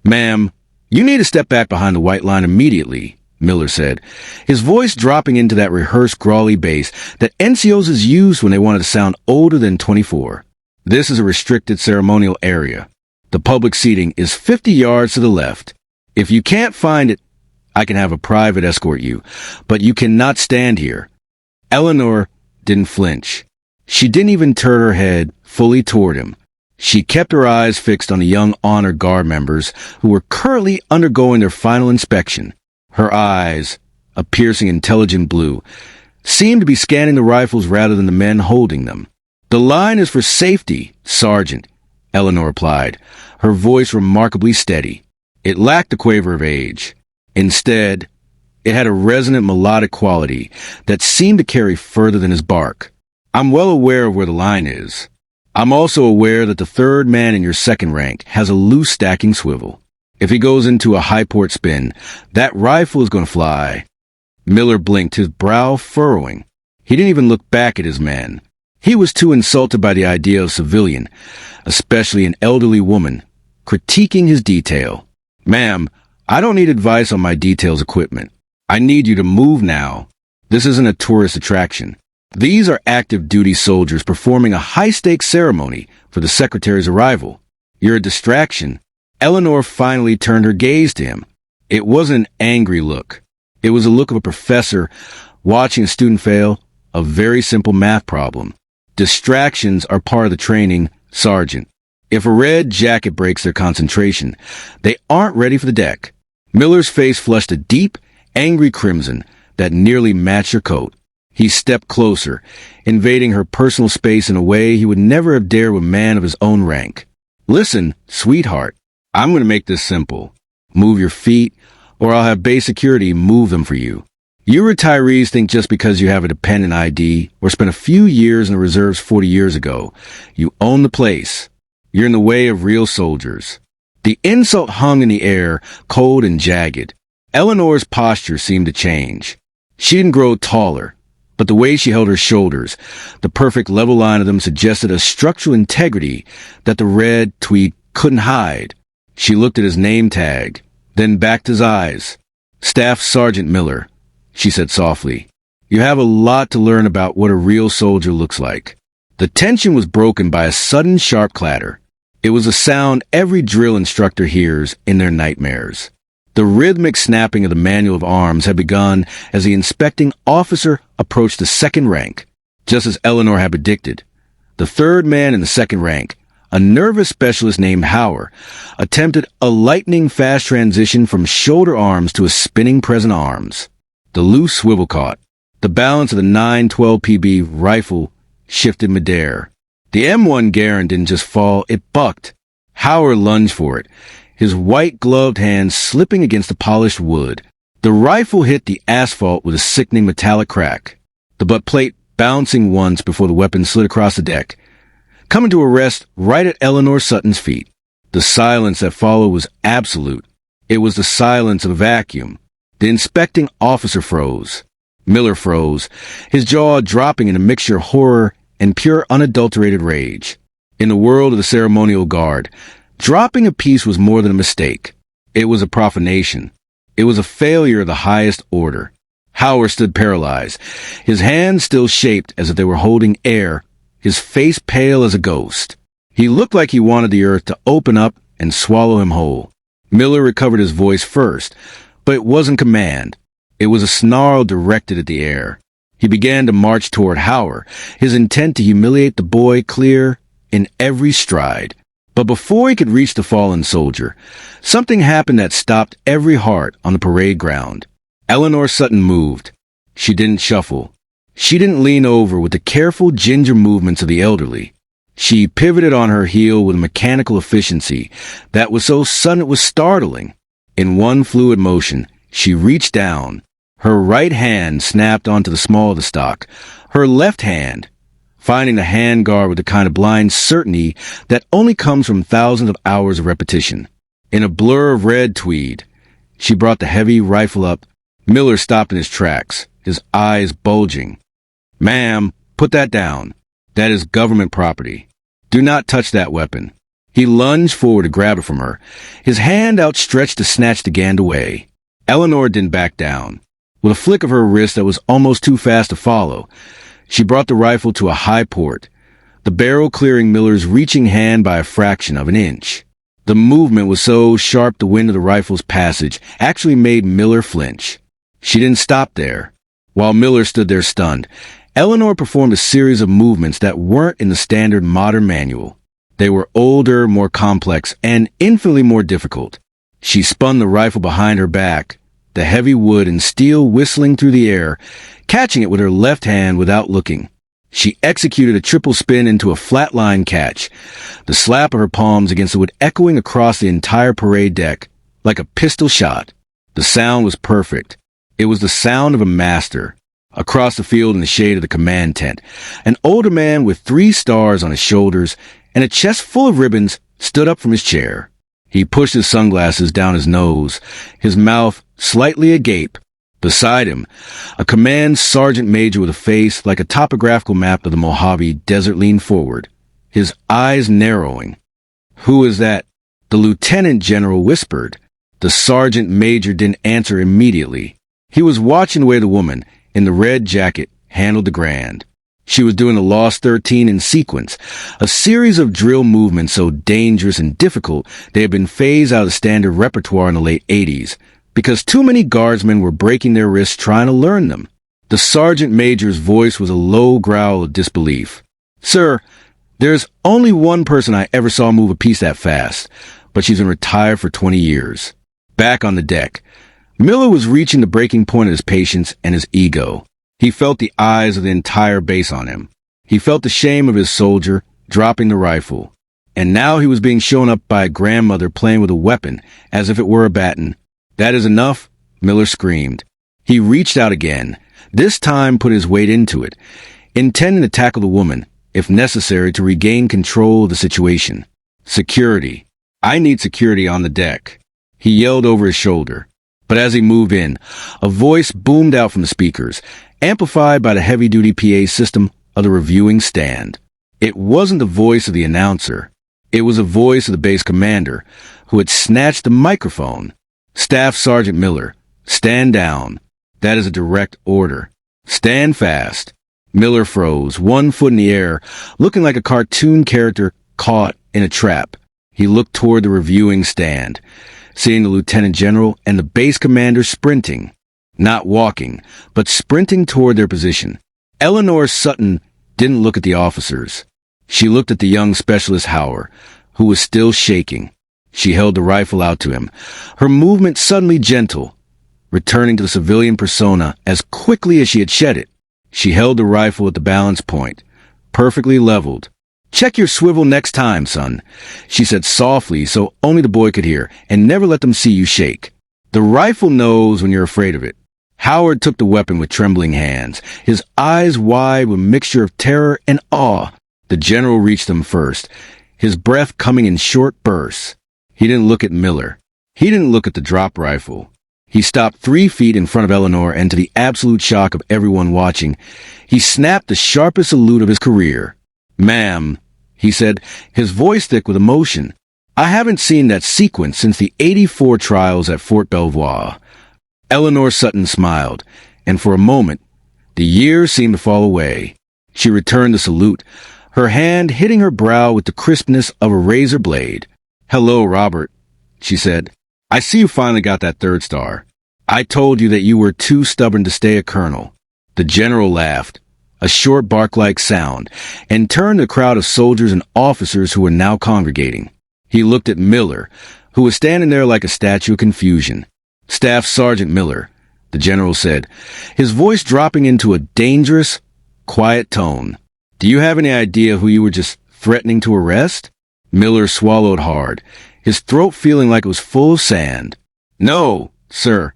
Ma'am, you need to step back behind the white line immediately, Miller said, his voice dropping into that rehearsed growly bass that NCOs use when they wanted to sound older than 24. This is a restricted ceremonial area. The public seating is 50 yards to the left. If you can't find it, I can have a private escort you, but you cannot stand here. Eleanor didn't flinch. She didn't even turn her head fully toward him. She kept her eyes fixed on the young honor guard members who were currently undergoing their final inspection. Her eyes, a piercing intelligent blue, seemed to be scanning the rifles rather than the men holding them. "The line is for safety, Sergeant," Eleanor replied, her voice remarkably steady. It lacked the quaver of age. Instead, it had a resonant melodic quality that seemed to carry further than his bark. "I'm well aware of where the line is. I'm also aware that the third man in your second rank has a loose stacking swivel. If he goes into a high port spin, that rifle is going to fly." Miller blinked, his brow furrowing. He didn't even look back at his man. He was too insulted by the idea of a civilian, especially an elderly woman, critiquing his detail. "Ma'am, I don't need advice on my detail's equipment. I need you to move now. This isn't a tourist attraction. These are active duty soldiers performing a high-stakes ceremony for the Secretary's arrival. You're a distraction." Eleanor finally turned her gaze to him. It wasn't an angry look. It was a look of a professor watching a student fail a very simple math problem. "Distractions are part of the training, Sergeant. If a red jacket breaks their concentration, they aren't ready for the deck." Miller's face flushed a deep, angry crimson that nearly matched her coat. He stepped closer, invading her personal space in a way he would never have dared with a man of his own rank. "Listen, sweetheart, I'm going to make this simple. Move your feet, or I'll have base security move them for you. You retirees think just because you have a dependent ID or spent a few years in the reserves 40 years ago, you own the place. You're in the way of real soldiers." The insult hung in the air, cold and jagged. Eleanor's posture seemed to change. She didn't grow taller, but the way she held her shoulders, the perfect level line of them, suggested a structural integrity that the red tweed couldn't hide. She looked at his name tag, then backed his eyes. "Staff Sergeant Miller," she said softly. "You have a lot to learn about what a real soldier looks like." The tension was broken by a sudden sharp clatter. It was a sound every drill instructor hears in their nightmares. The rhythmic snapping of the manual of arms had begun as the inspecting officer approached the second rank, just as Eleanor had predicted. The third man in the second rank, a nervous specialist named Howard, attempted a lightning-fast transition from shoulder arms to a spinning present arms. The loose swivel caught. The balance of the 912 PB rifle shifted midair. The M1 Garand didn't just fall, it bucked. Howard lunged for it, his white-gloved hand slipping against the polished wood. The rifle hit the asphalt with a sickening metallic crack, the butt plate bouncing once before the weapon slid across the deck, coming to a rest right at Eleanor Sutton's feet. The silence that followed was absolute. It was the silence of a vacuum. The inspecting officer froze. Miller froze, his jaw dropping in a mixture of horror and pure unadulterated rage. In the world of the ceremonial guard, dropping a piece was more than a mistake. It was a profanation. It was a failure of the highest order. Howard stood paralyzed, his hands still shaped as if they were holding air, his face pale as a ghost. He looked like he wanted the earth to open up and swallow him whole. Miller recovered his voice first, but it wasn't command. It was a snarl directed at the air. He began to march toward Howard, his intent to humiliate the boy clear in every stride. But before he could reach the fallen soldier, something happened that stopped every heart on the parade ground. Eleanor Sutton moved. She didn't shuffle. She didn't lean over with the careful ginger movements of the elderly. She pivoted on her heel with a mechanical efficiency that was so sudden it was startling. In one fluid motion, she reached down. Her right hand snapped onto the small of the stock. Her left hand, finding the hand guard with the kind of blind certainty that only comes from thousands of hours of repetition. In a blur of red tweed, she brought the heavy rifle up. Miller stopped in his tracks, his eyes bulging. "Ma'am, put that down. That is government property. Do not touch that weapon." He lunged forward to grab it from her, his hand outstretched to snatch the Gand away. Eleanor didn't back down. With a flick of her wrist that was almost too fast to follow, she brought the rifle to a high port, the barrel clearing Miller's reaching hand by a fraction of an inch. The movement was so sharp the wind of the rifle's passage actually made Miller flinch. She didn't stop there. While Miller stood there stunned, Eleanor performed a series of movements that weren't in the standard modern manual. They were older, more complex, and infinitely more difficult. She spun the rifle behind her back, the heavy wood and steel whistling through the air, catching it with her left hand without looking. She executed a triple spin into a flatline catch, the slap of her palms against the wood echoing across the entire parade deck like a pistol shot. The sound was perfect. It was the sound of a master. Across the field in the shade of the command tent, an older man with 3 stars on his shoulders and a chest full of ribbons stood up from his chair. He pushed his sunglasses down his nose, his mouth slightly agape. Beside him, a command sergeant major with a face like a topographical map of the Mojave Desert leaned forward, his eyes narrowing. "Who is that?" the lieutenant general whispered. The sergeant major didn't answer immediately. He was watching the way the woman, in the red jacket, handled the Grand. She was doing the Lost 13 in sequence, a series of drill movements so dangerous and difficult they had been phased out of the standard repertoire in the late 80s, because too many guardsmen were breaking their wrists trying to learn them. The sergeant major's voice was a low growl of disbelief. "Sir, there's only one person I ever saw move a piece that fast, but she's been retired for 20 years. Back on the deck, Miller was reaching the breaking point of his patience and his ego. He felt the eyes of the entire base on him. He felt the shame of his soldier dropping the rifle. And now he was being shown up by a grandmother playing with a weapon as if it were a baton. "That is enough," Miller screamed. He reached out again, this time put his weight into it, intending to tackle the woman, if necessary, to regain control of the situation. "Security. I need security on the deck," he yelled over his shoulder. But as he moved in, a voice boomed out from the speakers, amplified by the heavy-duty PA system of the reviewing stand. It wasn't the voice of the announcer. It was the voice of the base commander, who had snatched the microphone. "Staff Sergeant Miller, stand down. That is a direct order. Stand fast." Miller froze, one foot in the air, looking like a cartoon character caught in a trap. He looked toward the reviewing stand, seeing the lieutenant general and the base commander sprinting. Not walking, but sprinting toward their position. Eleanor Sutton didn't look at the officers. She looked at the young specialist Hauer, who was still shaking. She held the rifle out to him, her movement suddenly gentle, returning to the civilian persona as quickly as she had shed it. She held the rifle at the balance point, perfectly leveled. "Check your swivel next time, son," she said softly so only the boy could hear, "and never let them see you shake. The rifle knows when you're afraid of it." Howard took the weapon with trembling hands, his eyes wide with a mixture of terror and awe. The general reached them first, his breath coming in short bursts. He didn't look at Miller. He didn't look at the drop rifle. He stopped 3 feet in front of Eleanor, and to the absolute shock of everyone watching, he snapped the sharpest salute of his career. "Ma'am," he said, his voice thick with emotion, "I haven't seen that sequence since the '84 trials at Fort Belvoir." Eleanor Sutton smiled, and for a moment, the years seemed to fall away. She returned the salute, her hand hitting her brow with the crispness of a razor blade. "Hello, Robert," she said. "I see you finally got that 3rd star. I told you that you were too stubborn to stay a colonel." The general laughed, a short bark-like sound, and turned to the crowd of soldiers and officers who were now congregating. He looked at Miller, who was standing there like a statue of confusion. "Staff Sergeant Miller," the general said, his voice dropping into a dangerous, quiet tone. "Do you have any idea who you were just threatening to arrest?" Miller swallowed hard, his throat feeling like it was full of sand. "No, sir.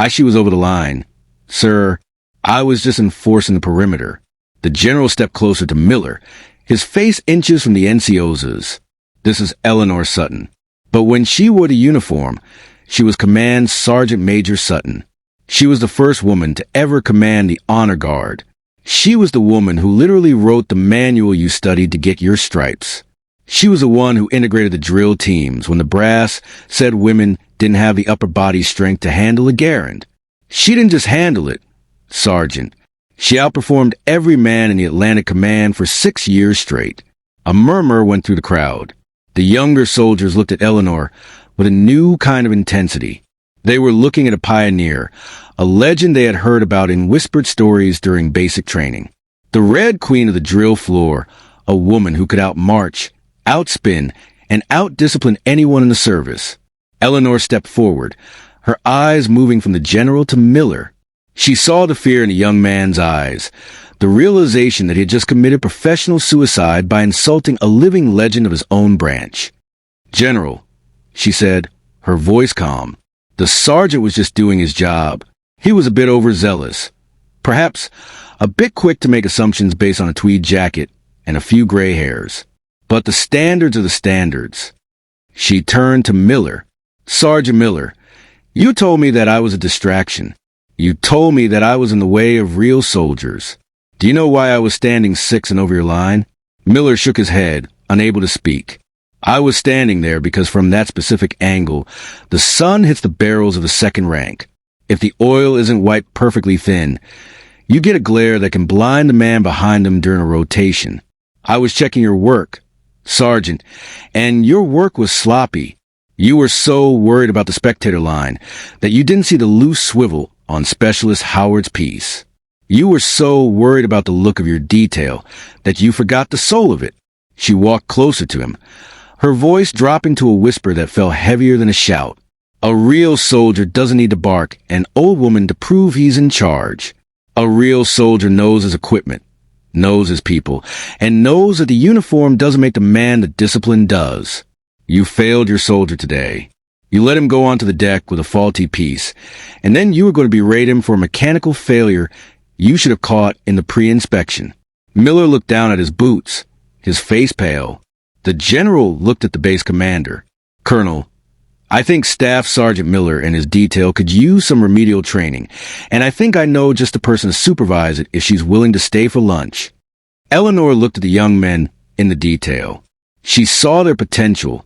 She was over the line. Sir, I was just enforcing the perimeter." The general stepped closer to Miller, his face inches from the NCO's. "This is Eleanor Sutton." But when she wore the uniform, she was Command Sergeant Major Sutton. She was the first woman to ever command the Honor Guard. She was the woman who literally wrote the manual you studied to get your stripes. She was the one who integrated the drill teams when the brass said women didn't have the upper body strength to handle a Garand. She didn't just handle it, Sergeant. She outperformed every man in the Atlantic Command for 6 years straight. A murmur went through the crowd. The younger soldiers looked at Eleanor with a new kind of intensity. They were looking at a pioneer, a legend they had heard about in whispered stories during basic training. The Red Queen of the drill floor, a woman who could outmarch, outspin, and outdiscipline anyone in the service. Eleanor stepped forward, her eyes moving from the general to Miller. She saw the fear in the young man's eyes, the realization that he had just committed professional suicide by insulting a living legend of his own branch. "General," she said, her voice calm. The sergeant was just doing his job. He was a bit overzealous, perhaps a bit quick to make assumptions based on a tweed jacket and a few gray hairs. But the standards are the standards. She turned to Miller. "Sergeant Miller, you told me that I was a distraction. You told me that I was in the way of real soldiers. Do you know why I was standing 6 and over your line?" Miller shook his head, unable to speak. "I was standing there because from that specific angle, the sun hits the barrels of the second rank. If the oil isn't wiped perfectly thin, you get a glare that can blind the man behind them during a rotation. I was checking your work, Sergeant, and your work was sloppy. You were so worried about the spectator line that you didn't see the loose swivel on Specialist Howard's piece. You were so worried about the look of your detail that you forgot the soul of it." She walked closer to him, her voice dropping to a whisper that fell heavier than a shout. "A real soldier doesn't need to bark an old woman to prove he's in charge. A real soldier knows his equipment, knows his people, and knows that the uniform doesn't make the man the discipline does. You failed your soldier today. You let him go onto the deck with a faulty piece, and then you were going to berate him for a mechanical failure you should have caught in the pre-inspection." Miller looked down at his boots, his face pale. The general looked at the base commander. "Colonel, I think Staff Sergeant Miller and his detail could use some remedial training, and I think I know just the person to supervise it if she's willing to stay for lunch." Eleanor looked at the young men in the detail. She saw their potential,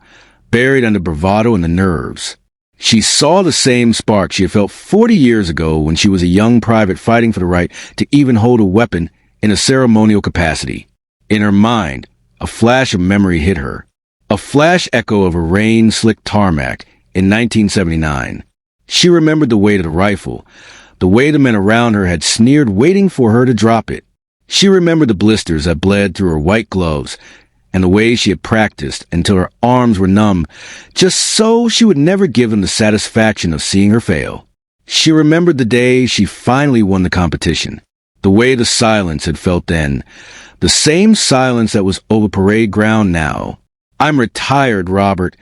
buried under bravado and the nerves. She saw the same spark she had felt 40 years ago when she was a young private fighting for the right to even hold a weapon in a ceremonial capacity. In her mind, a flash of memory hit her. A flash echo of a rain-slicked tarmac in 1979. She remembered the weight of the rifle, the way the men around her had sneered waiting for her to drop it. She remembered the blisters that bled through her white gloves, and the way she had practiced until her arms were numb, just so she would never give them the satisfaction of seeing her fail. She remembered the day she finally won the competition, the way the silence had felt then, the same silence that was over parade ground now. "I'm retired, Robert,"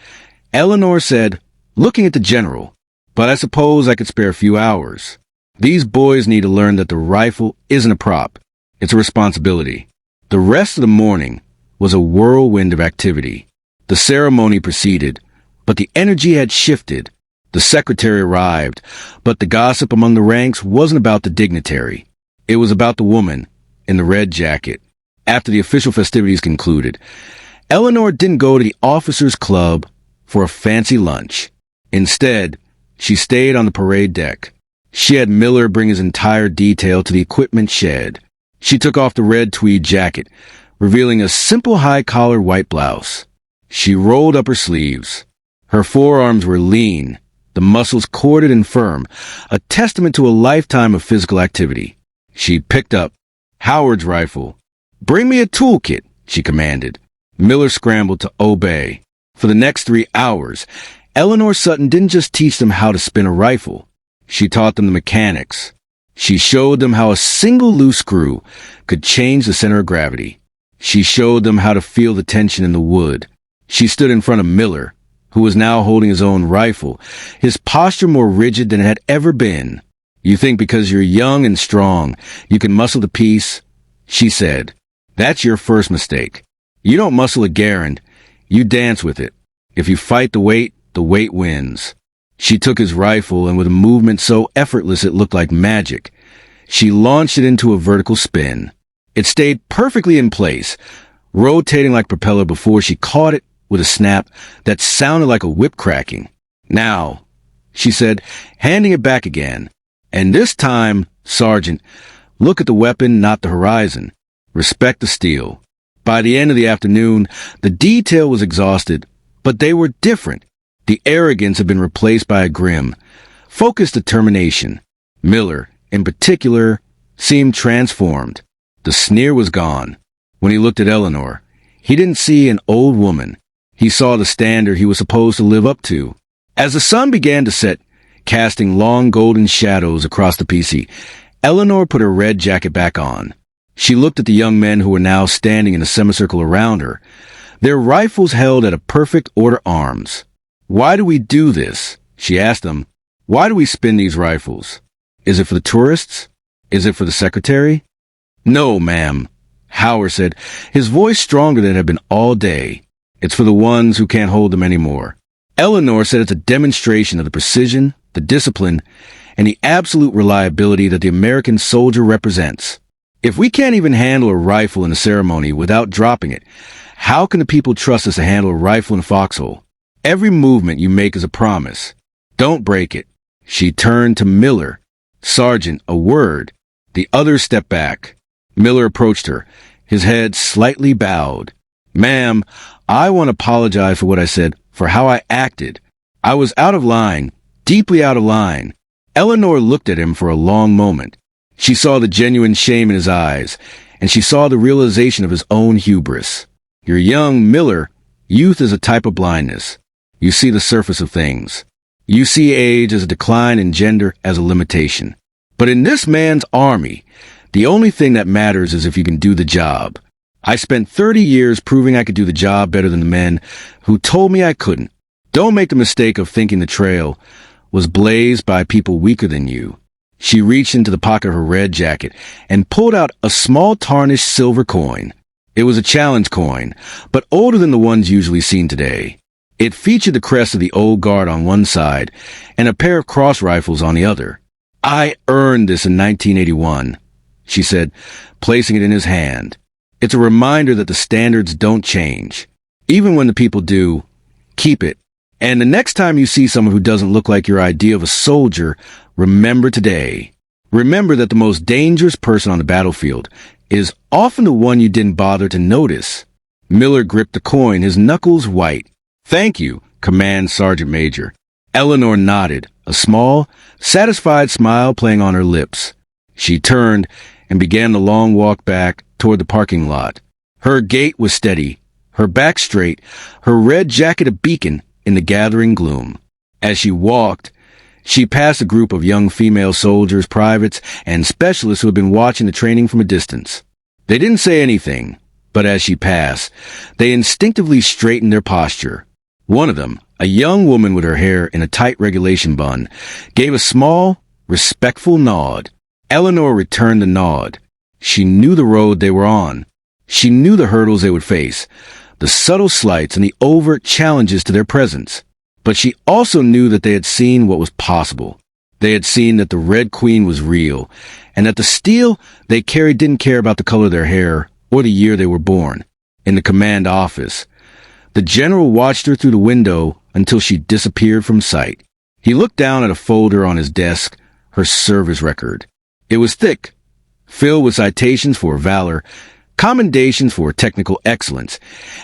Eleanor said, looking at the general, "but I suppose I could spare a few hours. These boys need to learn that the rifle isn't a prop. It's a responsibility." The rest of the morning was a whirlwind of activity. The ceremony proceeded, but the energy had shifted. The secretary arrived, but the gossip among the ranks wasn't about the dignitary. It was about the woman in the red jacket. After the official festivities concluded, Eleanor didn't go to the officers' club for a fancy lunch. Instead, she stayed on the parade deck. She had Miller bring his entire detail to the equipment shed. She took off the red tweed jacket, revealing a simple high-collar white blouse. She rolled up her sleeves. Her forearms were lean, the muscles corded and firm, a testament to a lifetime of physical activity. She picked up Howard's rifle. "Bring me a toolkit," she commanded. Miller scrambled to obey. For the next 3 hours, Eleanor Sutton didn't just teach them how to spin a rifle. She taught them the mechanics. She showed them how a single loose screw could change the center of gravity. She showed them how to feel the tension in the wood. She stood in front of Miller, who was now holding his own rifle, his posture more rigid than it had ever been. "You think because you're young and strong, you can muscle the piece?" she said. "That's your first mistake. You don't muscle a Garand, you dance with it. If you fight the weight wins." She took his rifle, and with a movement so effortless it looked like magic, she launched it into a vertical spin. It stayed perfectly in place, rotating like a propeller before she caught it with a snap that sounded like a whip cracking. "Now," she said, handing it back again. "And this time, Sergeant, look at the weapon, not the horizon. Respect the steel." By the end of the afternoon, the detail was exhausted, but they were different. The arrogance had been replaced by a grim, focused determination. Miller, in particular, seemed transformed. The sneer was gone. When he looked at Eleanor, he didn't see an old woman. He saw the standard he was supposed to live up to. As the sun began to set, casting long golden shadows across the PC, Eleanor put her red jacket back on. She looked at the young men who were now standing in a semicircle around her, their rifles held at a perfect order arms. "Why do we do this?" she asked them. "Why do we spin these rifles? Is it for the tourists? Is it for the secretary?" "No, ma'am," Howard said, his voice stronger than it had been all day. "It's for the ones who can't hold them anymore." Eleanor said it's a demonstration of the precision, the discipline, and the absolute reliability that the American soldier represents. If we can't even handle a rifle in a ceremony without dropping it, how can the people trust us to handle a rifle in a foxhole? Every movement you make is a promise. Don't break it. She turned to Miller. "Sergeant, a word." The others stepped back. Miller approached her, his head slightly bowed. "Ma'am, I want to apologize for what I said, for how I acted. I was out of line, deeply out of line." Eleanor looked at him for a long moment. She saw the genuine shame in his eyes, and she saw the realization of his own hubris. "You're young, Miller. Youth is a type of blindness. You see the surface of things. You see age as a decline and gender as a limitation. But in this man's army, the only thing that matters is if you can do the job. I spent 30 years proving I could do the job better than the men who told me I couldn't. Don't make the mistake of thinking the trail was blazed by people weaker than you." She reached into the pocket of her red jacket and pulled out a small tarnished silver coin. It was a challenge coin, but older than the ones usually seen today. It featured the crest of the old guard on one side and a pair of cross rifles on the other. "I earned this in 1981, she said, placing it in his hand. "It's a reminder that the standards don't change. Even when the people do, keep it. And the next time you see someone who doesn't look like your idea of a soldier, remember today. Remember that the most dangerous person on the battlefield is often the one you didn't bother to notice." Miller gripped the coin, his knuckles white. "Thank you, Command Sergeant Major." Eleanor nodded, a small, satisfied smile playing on her lips. She turned and began the long walk back toward the parking lot. Her gait was steady, her back straight, her red jacket a beacon in the gathering gloom. As she walked, she passed a group of young female soldiers, privates, and specialists who had been watching the training from a distance. They didn't say anything, but as she passed, they instinctively straightened their posture. One of them, a young woman with her hair in a tight regulation bun, gave a small, respectful nod. Eleanor returned the nod. She knew the road they were on. She knew the hurdles they would face, the subtle slights and the overt challenges to their presence. But she also knew that they had seen what was possible. They had seen that the Red Queen was real, and that the steel they carried didn't care about the color of their hair or the year they were born. In the command office, the general watched her through the window until she disappeared from sight. He looked down at a folder on his desk, her service record. It was thick, filled with citations for valor, commendations for technical excellence,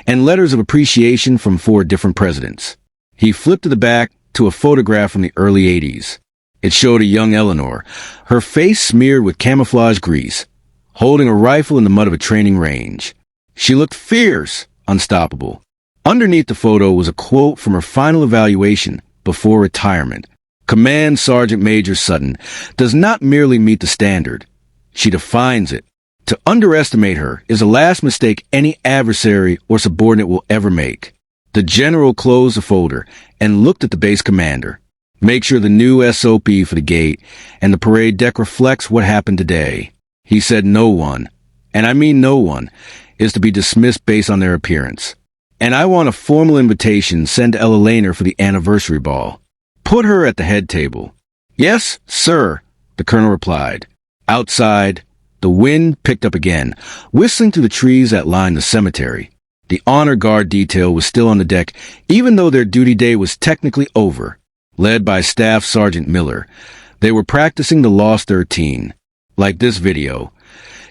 and letters of appreciation from 4 different presidents. He flipped to the back to a photograph from the early 80s. It showed a young Eleanor, her face smeared with camouflage grease, holding a rifle in the mud of a training range. She looked fierce, unstoppable. Underneath the photo was a quote from her final evaluation before retirement. "Command Sergeant Major Sutton does not merely meet the standard. She defines it. To underestimate her is the last mistake any adversary or subordinate will ever make." The general closed the folder and looked at the base commander. "Make sure the new SOP for the gate and the parade deck reflects what happened today." He said no one, and I mean no one, is to be dismissed based on their appearance. "And I want a formal invitation sent to Ella Laner for the anniversary ball. Put her at the head table." "Yes, sir," the colonel replied. Outside, The wind picked up again, whistling through the trees that lined the cemetery. The honor guard detail was still on the deck, even though their duty day was technically over. Led by Staff Sergeant Miller, they were practicing the Lost 13. Like this video.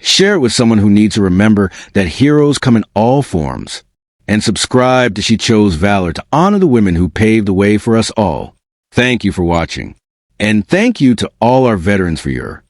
Share it with someone who needs to remember that heroes come in all forms. And subscribe to She Chose Valor to honor the women who paved the way for us all. Thank you for watching. And thank you to all our veterans for your